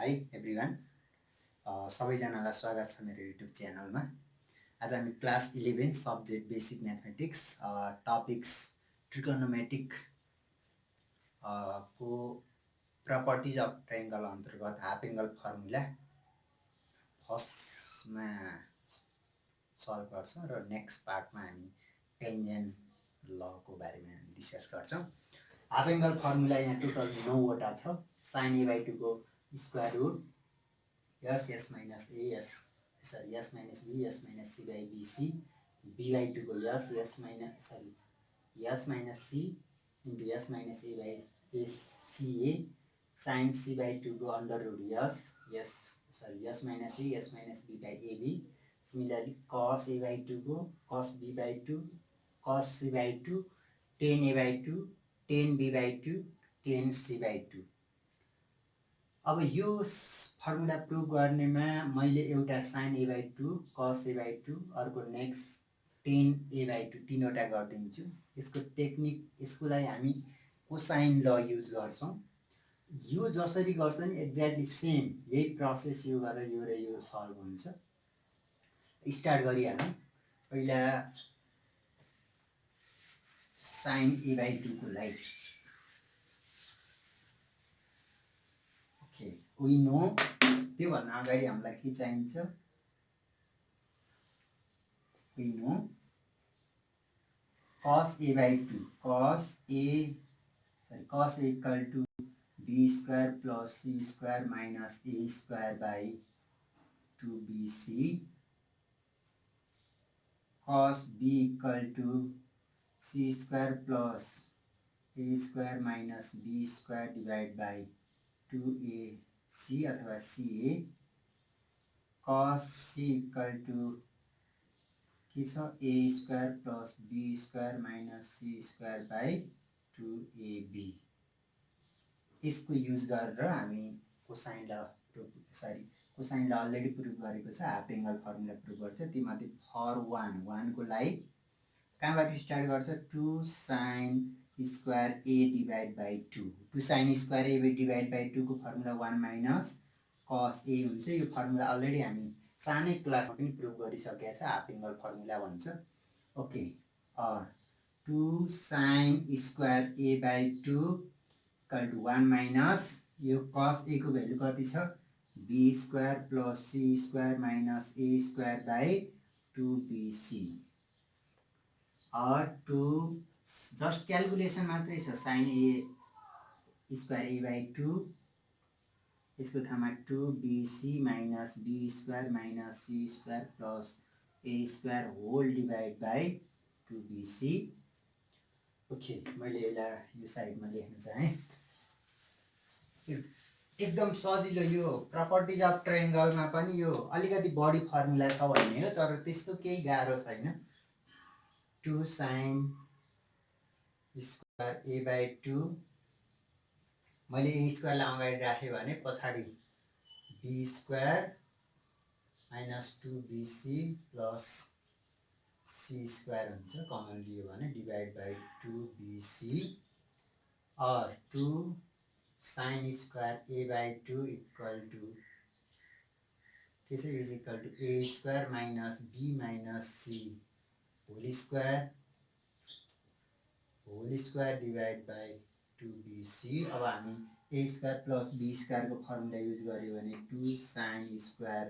High everyone, सबैजनालाई स्वागत छ मेरो युट्युब च्यानलमा। आज हामी class 11 subject basic mathematics topics trigonometric को प्रपर्टिज अफ ट्रायंगल अन्तर्गत हाफ एंगल फर्मुला फर्स्टमा सल्भ गर्छौँ र नेक्स्ट पार्टमा हामी टेन्जेन्ट लको बारेमा हामी डिस्कस गर्छौँ। हाफ एंगल फर्मुला यहाँ टोटल 9वटा छ। sin a/2 को square root s minus a s minus b s minus c by bc b/2 को s minus c into s minus a by ca sin c/2 को under root s minus a s minus b by ab. Similarly cos a/2 को cos b/2 cos c/2 tan a/2 tan b/2 tan c/2। अब यो formula prove गर्नेमा मैले एउटा sin a/2 cos a/2 अर्को next tan a/2 तीनवटा गरिदिन्छु। यसको टेक्निक यसकोलाई हामी कोसाइन ल युज गर्छौँ। यो जसरी गर्छ नि एक्ज्याक्टली सेम यही प्रोसेस यो गरेर यो र यो सल्भ हुन्छ। स्टार्ट गरिहालौँ। पहिला sin a/2 को लागि we know त्यो भन्दा अगाडि हामीलाई के चाहिन्छ? we know cos a/2 cos a equal to b square plus c square minus a square by 2bc cos b equal to c square plus a square minus b square divided by 2ac अथवा ca cos c equal to के छ a square plus b square minus c square by 2ab। यसको use गरेर हामी cosine ल already prove गरेको छ। Half angle formula prove गर्छ। तीमध्ये फर 1 को लागि कहाँबाट स्टार्ट गर्छ? 2 sin square a divide by 2 sin square a divide by 2 को फर्मुला 1 माइनस cos a हुन्छ। यो फर्मुला अलरेडी हामी सानै क्लासमा पनि प्रुभ गरिसकेका छ। हाफ एंगल फर्मुला भन्छ। Okay 2 sin square a by 2 equal to 1 minus यो cos a को भ्यालु कति छ? b square plus c square minus a square by 2bc और 2 जस्ट क्यालकुलेसन मात्रै छ। sin a square a by 2 यसको ठाउँमा 2bc माइनस b square minus c square plus a square whole divide by 2bc। Okay मैले यसलाई यो साइडमा लेख्न चाहेँ। एकदम सजिलो। यो प्रपर्टिज अफ ट्रायंगलमा पनि यो अलिकति बढी फर्मुला छ भन्ने हो, तर त्यस्तो केही गाह्रो छैन। 2 sin स्क्वायर a बाई 2 मैले a स्क्वायरलाई अगाडि राखेँ भने पछाडि b square minus 2bc plus c square हुन्छ। कमन लियो भने डिवाइड बाई 2bc और 2 sin square a by 2 equal to के छ? Is equal to a square minus b minus c whole square divide by 2bc। अब हामी a square plus b square को formula use गर्यो भने 2 sin square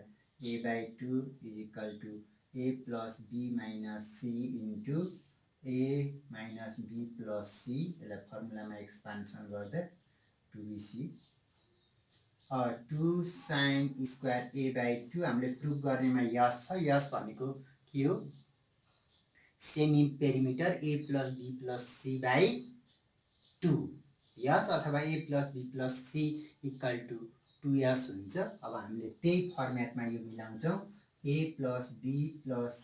a by 2 is equal to a plus b minus c into a minus b plus c। यसलाई फर्मुलामा expansion गर्दा 2bc और 2 sin square a by 2 हामीले prove गर्नेमा यस छ। यस भनेको के हो? Semi perimeter a plus b plus c by 2 s अथवा a plus b plus c equal to 2s हुन्छ। अब हामीले त्यही फर्मेटमा यो मिलाउँछौँ। a plus b plus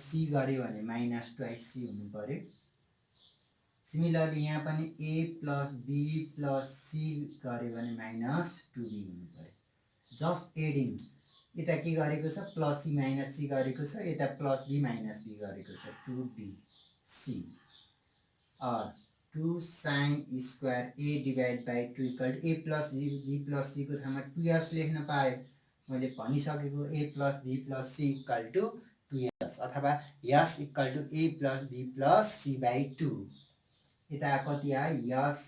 c गर्यो भने माइनस 2c हुनु पर्यो। सिमिलरली यहाँ पनि a plus b plus c गर्यो भने माइनस 2b हुनु पर्यो। जस्ट एडिङ यता के गरेको छ? प्लस c माइनस c गरेको छ। यता प्लस b माइनस b गरेको छ 2bc और 2 sin square a divided by 2 equal to a plus b plus c को ठाउँमा 2s लेख्न पाएँ मैले भनिसकेको a plus b plus c equal to 2s अथवा s equal to a plus b plus c by 2 यता कति आयो s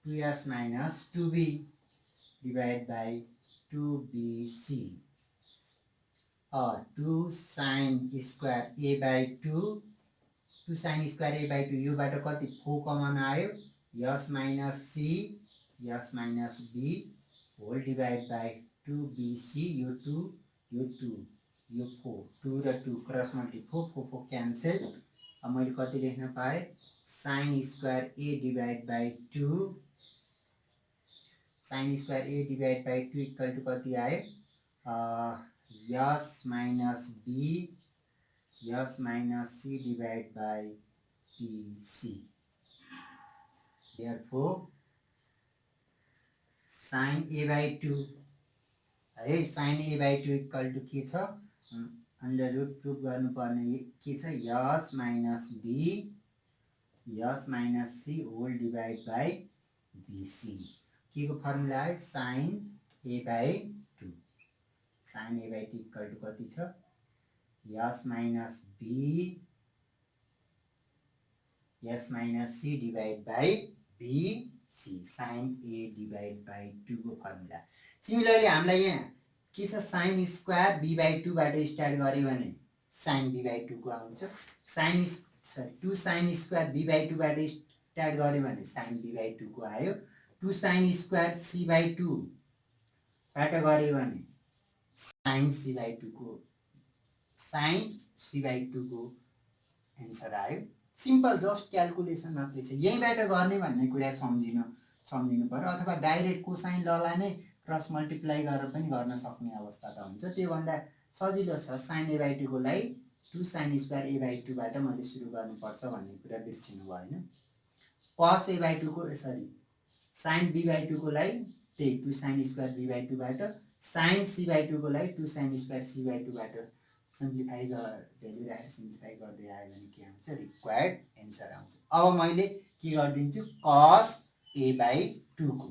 2s minus 2b divided by 2bc 2 sin square a by 2 2 sin square a by 2 योबाट कति 4 common आयो s minus c s minus b whole divided by 2bc यो 2 यो 2 यो 4 2 र 2 क्रस मल्टिप्लाई 4 4 क्यान्सल अब मैले कति लेख्न पाएँ sin square a divided by 2 sin square a divided by 2 equal to कति आयो s minus b s minus c divided by bc therefore sin a by 2 है sin a by 2 equal to के छ under root प्रुफ गर्नुपर्ने के छ s minus b s minus c whole divided by bc के को formula है sin a by 2 sin a by 2 equal to कति छ s minus b s minus c divided by bc sin a divided by 2 को formula similarly हामीलाई यहाँ के छ sin स्क्वायर b by 2 बाट स्टार्ट गर्यो भने sin b by 2 को आउँछ sin 2 sin square b by 2 बाट स्टार्ट गर्यो भने sin b by 2 को आयो 2 sin स्क्वायर c by 2 बाट गर्यो भने sin c by 2 को sin c by 2 को एन्सर आयो सिम्पल जस्ट क्याल्कुलेसन मात्रै छ यहीँबाट गर्ने भन्ने कुरा सम्झिनु पर्यो अथवा डाइरेक्ट कोसाइन ललाई नै क्रस मल्टिप्लाई गरेर पनि गर्न सक्ने अवस्था त हुन्छ त्योभन्दा सजिलो छ sin a by 2 को लागि 2 sin स्क्वायर a by 2 बाट मैले सुरु गर्नुपर्छ भन्ने कुरा बिर्सिनु भएन cos a by 2 को सरी sin b by 2 को लागि त्यही 2 sin स्क्वायर b by 2 बाट sin c by 2 को लागि 2 sin स्क्वायर c by 2 बाट सिम्प्लिफाई भ्यालु राखेर सिम्प्लिफाई गर्दै आयो भने के आउँछ रिक्वायर्ड एन्सर आउँछ अब मैले के गरिदिन्छु cos a by 2 को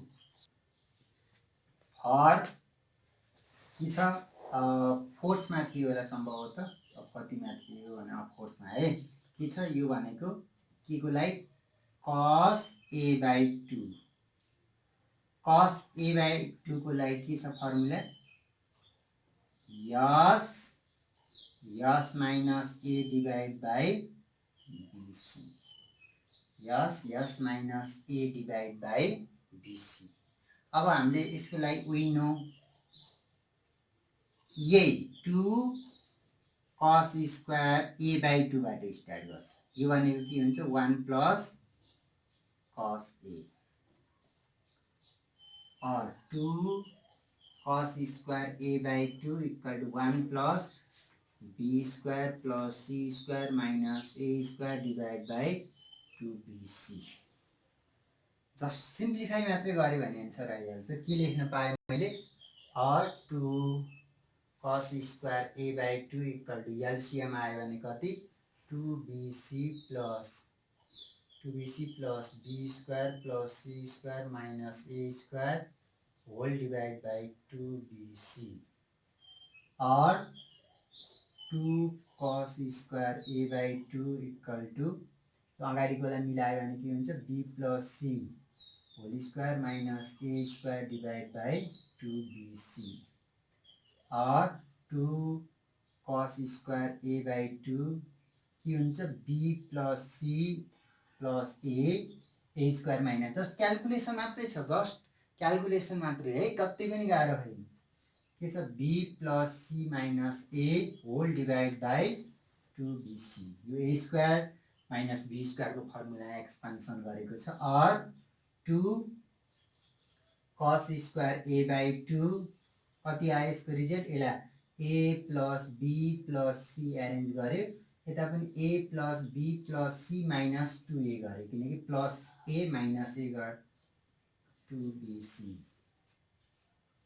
फर के छ फोर्थमा थियो होला सम्भवतः अब कतिमा थियो भने फोर्थमा है के छ यो भनेको के को लागि cos a by 2 cos a by 2 को लागि के छ formula s minus a divided by bc s minus a divided by bc अब हामीले यसको लागि we know यही 2 cos स्क्वायर a by 2 बाट स्टार्ट गर्छ यो भनेको के हुन्छ 1 plus cos a or 2 cos square a by 2 equal to 1 plus b square plus c square minus a square divided by 2bc just simplify मात्रै गरे भने एन्सर आइहाल्छ के लेख्न पाएँ मैले और 2 cos square a by 2 equal to LCM आयो भने कति 2bc plus b square plus c square minus a square whole divided by 2bc or 2 cos square a by 2 equal to अगाडिकोलाई मिलायो भने के हुन्छ b plus c whole square minus a square divided by 2bc or 2 cos square a by 2 के हुन्छ b plus c plus a square minus just calculation मात्रै छ just calculation मात्रै है कति पनि गाह्रो होइन के छ b plus c minus a whole divided by 2bc यो a square minus b square को फर्मुला एक्सपान्सन गरेको छ और 2 cos square a by 2 कति आयो यसको रिजल्ट यसलाई a plus b plus c arrange गर्यो यता पनि a plus b plus c minus 2a गर्यो किनकि plus a minus a गर 2bc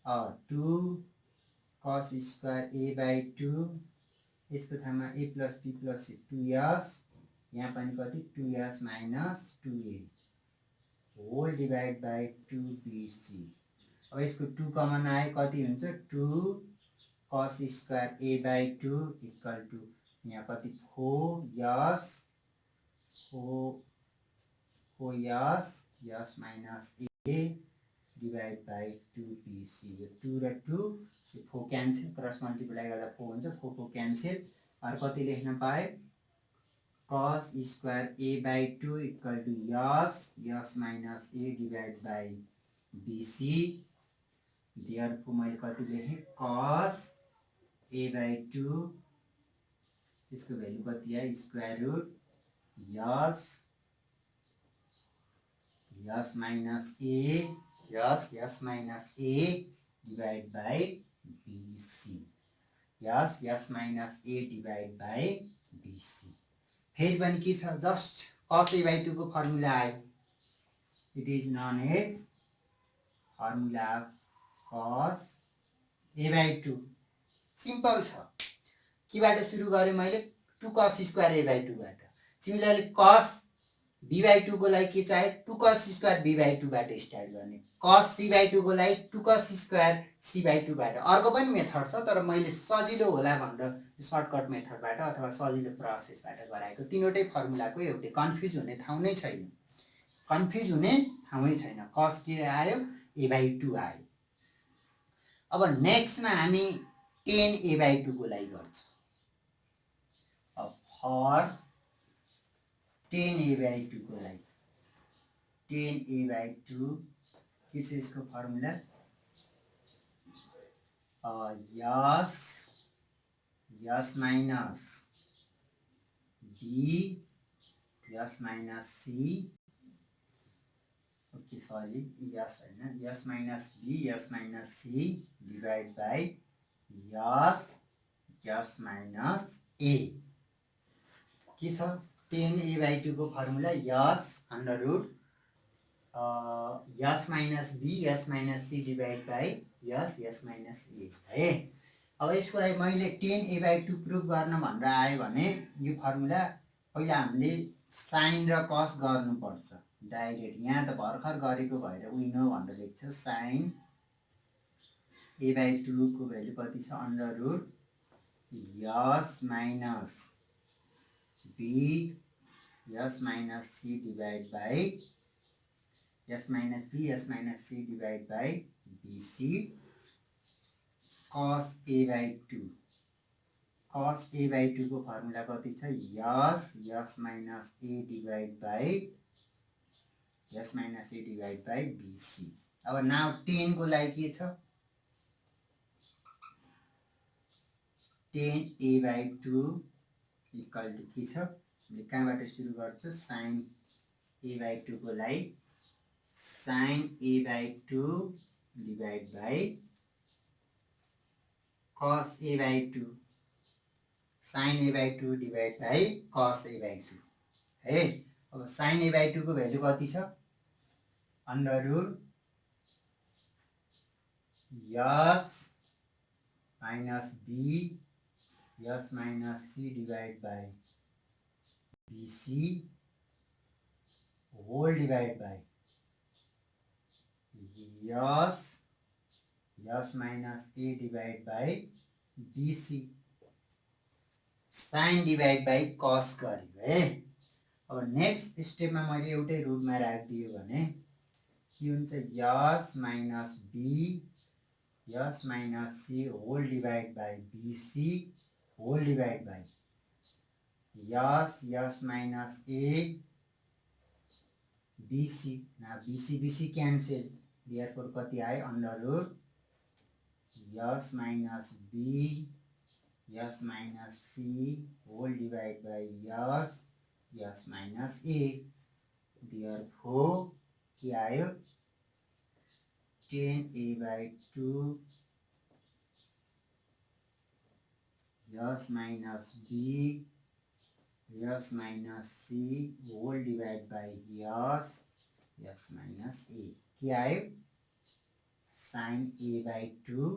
और 2 cos square a by 2 यसको ठाउँमा a plus b plus c 2s यहाँ पनि कति 2s minus 2a whole divide by 2bc। अब यसको 2 कमन आए कति हुन्छ 2 cos square a by 2 equal to यहाँ कति 4s 4s minus a divide by 2bc। यो 2 र 2 यो 4 क्यान्सल क्रस मल्टिप्लाई गर्दा 4 हुन्छ 4 4 क्यान्सल और कति लेख्न पाए cos square a by 2 equal to s minus a divide by bc। Therefore मैले कति लेखेँ cos a बाई 2 इसको भ्यालु कति आयो square root s minus a divide by bc। S minus a divide by bc। फेरि पनि के छ just cos a by 2 को फर्मुला आयो it is known as formula cos a by 2 simple छ केबाट सुरु गरेँ मैले 2 cos स्क्वायर a बाई 2 बाट। सिमिलरली cos b बाई 2 को लागि के चाहियो 2 cos स्क्वायर b बाई 2 बाट स्टार्ट गर्ने cos c बाई 2 को लागि 2 cos स्क्वायर c बाई 2 बाट। अर्को पनि मेथड छ तर मैले सजिलो होला भनेर सर्टकट मेथडबाट अथवा सजिलो प्रोसेसबाट गराएको। तीनवटै फर्मुलाको एउटै कन्फ्युज हुने ठाउँ नै छैन। cos के आयो a बाई 2 आयो। अब नेक्स्टमा हामी tan a बाई 2 को लागि गर्छ। अब फर tan a बाई 2 को लागि tan a बाई 2 के छ यसको formula s minus b s minus c okay sorry s हैन s minus b s minus c divide by s minus a के छ tan a बाई 2 को formula s under root s minus b s minus c divide by s minus a है। अब यसको लागि मैले tan a by 2 proof गर्न भनेर आयो भने यो फर्मुला पहिला हामीले साइन र कस गर्नुपर्छ डाइरेक्ट। यहाँ त भर्खर गरेको भएर उइनो भनेर लेख्छ साइन a बाई 2 को भ्यालु कति छ under root s minus b s minus c divide by s minus b s minus c divide by bc cos a by 2 cos a by 2 को फर्मुला कति छ s minus a divide by s minus a divide by bc। अब now tan को लागि के छ tan a by 2 equal to के छ हामीले कहाँबाट सुरु गर्छ sin a बाई 2 को लागि sin a by 2 divide by cos a by 2 sin a by 2 divide by cos a by 2 है। अब sin a बाई 2 को भ्यालु कति छ under root s minus b s minus c divide by bc whole divide by s minus a divide by bc sine divide by cos गर्यो है। अब next स्टेपमा मैले एउटै रुटमा राखिदियो भने के हुन्छ s minus b s minus c whole divide by bc whole divide by s minus a bc ना bc क्यान्सल देयरफोर कति आयो under root s minus b s minus c whole divide by s minus a therefore के आयो tan a by 2 s minus b s minus c whole divide by s minus a के आयो sin a by 2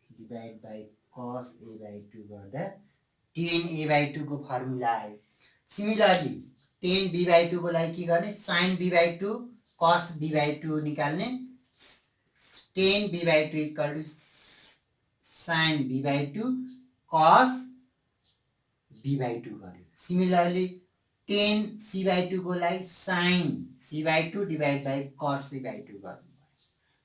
divide by cos a by 2 गर्दा tan a by 2 को formula आयो। Similarly tan b/2 को लागि के गर्ने sin b/2 cos b/2 निकाल्ने tan b/2 equal to sin b/2 cos b/2 गर्यो सिमिलरली tan c/2 को लागि sin c/2 divide by cos c/2 गर्नु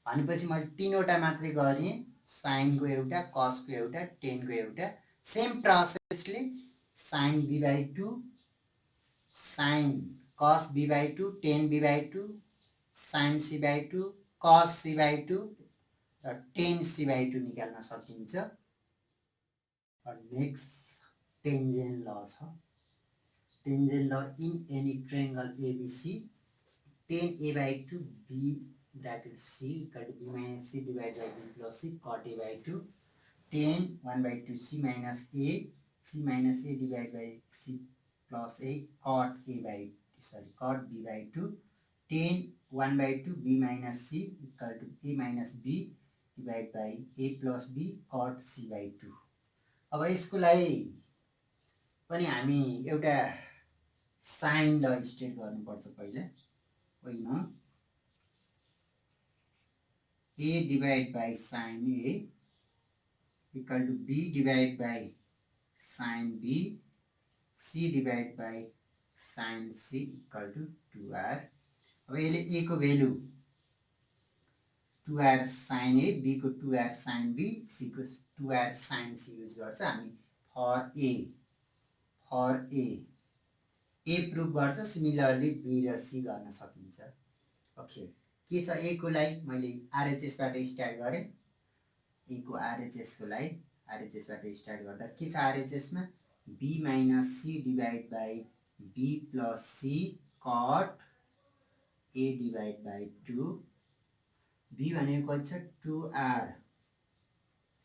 भनेपछि मैले तीनवटा मात्रै गरेँ sin को एउटा cos को एउटा tan को एउटा same प्रोसेसले sin b/2 sin cos b/2 tan b/2 sin c/2 cos c/2 र tan c/2 निकाल्न सकिन्छ नेक्स्ट टेन्जेन्ट ल छ टेन्जेन्ट ल in any triangle ABC tan a/2 b bracket c equal to b minus c divided by b plus c cot a/2 tan 1/2 c minus a divided by c plus a cot b/2 tan 1/2 b minus c equal to a minus b divided by a plus b cot c/2 अब यसको लागि पनि हामी एउटा sign ल state गर्नुपर्छ पहिला होइन a divided by sin a equal to b divided by sin b c divided by sin c equal to 2r अब यसले a को value 2r sin a b को 2r sin b c को 2r sin c use गर्छ हामी for a prove गर्छ similarly b र c गर्न सकिन्छ ओके के छ a को लागि मैले RHS बाट स्टार्ट गरे a को RHS को लागि RHS बाट स्टार्ट गर्दा के छ RHS मा b minus c divided by b plus c cot a divided by 2 b भनेको कति छ 2r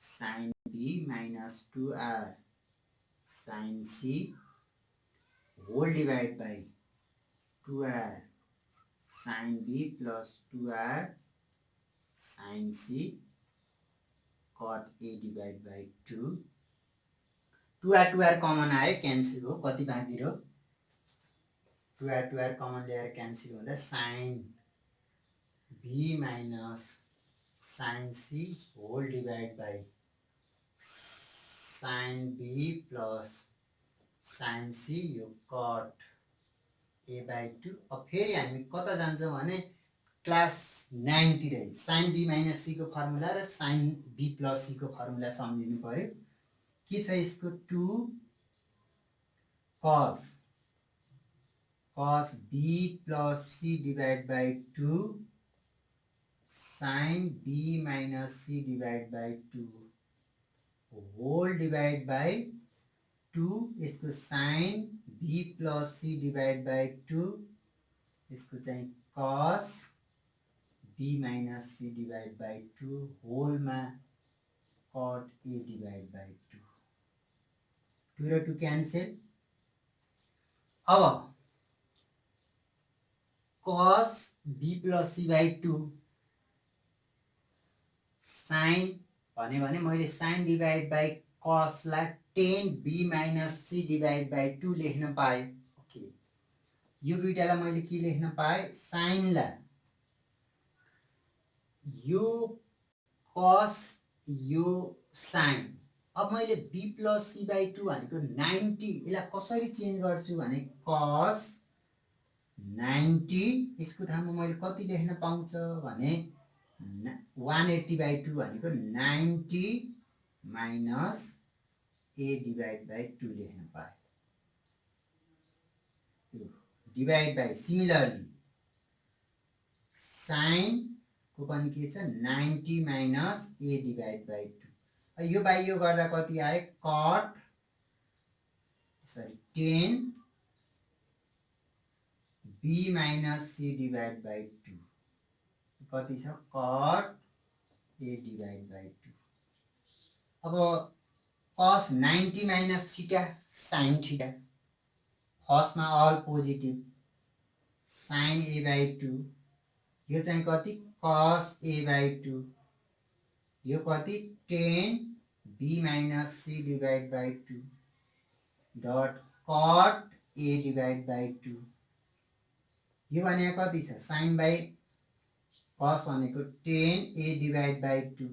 sin b minus 2r sin c whole divided by 2r sin b plus 2r sin c cot a divided by 2 2r common आयो cancel हो कति बाँकी रह्यो 2r common ल्याएर cancel हुँदा sin b minus sin c whole divided by sin b plus sin c यो cot a/2 अब फेरि हामी कता जान्छौँ भने क्लास 9 तिर sin b minus c को फर्मुला र sin b plus c को फर्मुला सम्झिनु पर्यो के छ यसको 2 cos b plus c divided by 2 sin b minus c divided by 2 whole divided by 2 इसको sin b plus c divided by 2 इसको चाहिँ cos b minus c divided by 2 whole मा cot a divided by 2 2 र 2 cancel अब cos b plus c by 2 sin भने मैले sin divided by cos लाई tan b minus c divided by 2 लेख्न पाएँ ओके यो दुईटालाई मैले के लेख्न पाएँ sin ला यो cos यो sin अब मैले b plus c by 2 भनेको 90 यसलाई कसरी चेन्ज गर्छु भने cos 90 यसको ठाउँमा मैले कति लेख्न पाउँछ भने 180 by 2 भनेको 90 minus a divided by 2 लेख्न पाएँ डिवाइड बाई सिमिलरली sin को पनि के छ 90 minus a divided by 2 यो बाई यो गर्दा कति आयो cot 10 b minus c divided by 2 कति छ cot a divided by 2 अब cos 90 minus theta sin theta first मा all positive sin a by 2 यो चाहिँ कति cos a by 2 यो कति 10 b minus c divided by 2 dot cot a divide by 2 यो भनेको कति छ sin बाई cos भनेको 10 a divide by 2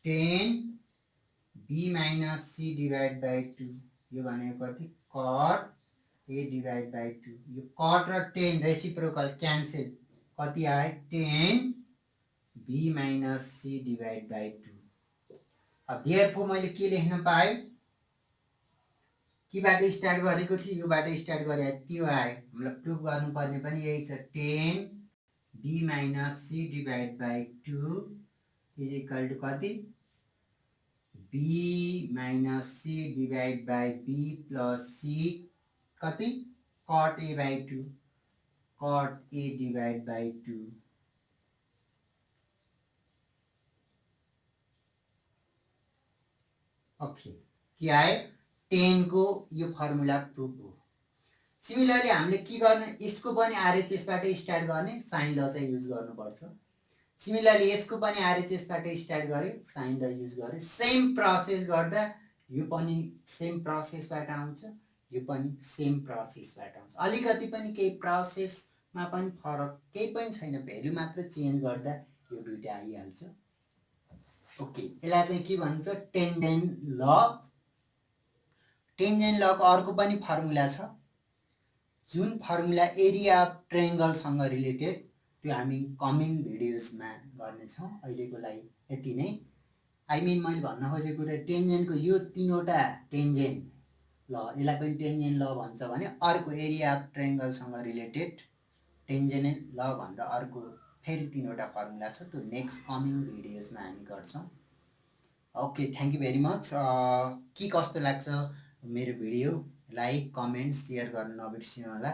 10 b minus c divide by 2 यो भनेको कति cot a डिभाइड बाई 2 यो cot र 10 रेसिप्रोकल क्यान्सल कति आयो 10 b minus c divide by 2 अब देयरफोर मैले के लेख्न पाएँ केबाट स्टार्ट गरेको थियो योबाट स्टार्ट गरे त्यो आयो हामीलाई प्रुफ गर्नुपर्ने पनि यही छ 10 b minus c divide by 2 is equal to कति b minus c divide by b plus c कति cot a by 2 cot a divide by 2 okay के आयो 10 को यो फर्मुला प्रुफ हो सिमिलरली हामीले के गर्ने यसको पनि आरएचएस बाट स्टार्ट गर्ने साइन ल चाहिँ युज गर्नुपर्छ सिमिलरली यसको पनि आरएचएस बाट स्टार्ट गर्यो साइन ल युज गर्यो सेम प्रोसेस गर्दा यो पनि सेम प्रोसेसबाट आउँछ यो पनि सेम प्रोसेसबाट आउँछ अलिकति पनि केही प्रोसेसमा पनि फरक केही पनि छैन भ्यालु मात्र चेन्ज गर्दा यो दुईटा आइहाल्छ ओके यसलाई चाहिँ के भन्छ टेन्जेन्ट ल को अर्को पनि फर्मुला छ जुन फर्मुला एरिया अफ ट्रायंगलसँग रिलेटेड त्यो हामी कमिङ भिडियोजमा गर्नेछौँ अहिलेको लागि यति नै आई मिन मैले भन्न खोजेको कुरा टेन्जेन्टको यो तीनवटा टेन्जेन्ट ल यसलाई पनि टेन्जेन्ट ल भन्छ भने अर्को एरिया अफ ट्रायंगलसँग रिलेटेड टेन्जेन्ट ल भनेर अर्को फेरि तीनवटा फर्मुला छ त्यो नेक्स्ट कमिङ भिडियोजमा हामी गर्छौँ okay thank you very much के कस्तो लाग्छ मेरो भिडियो लाइक कमेन्ट सेयर गर्न नबिर्सिनु होला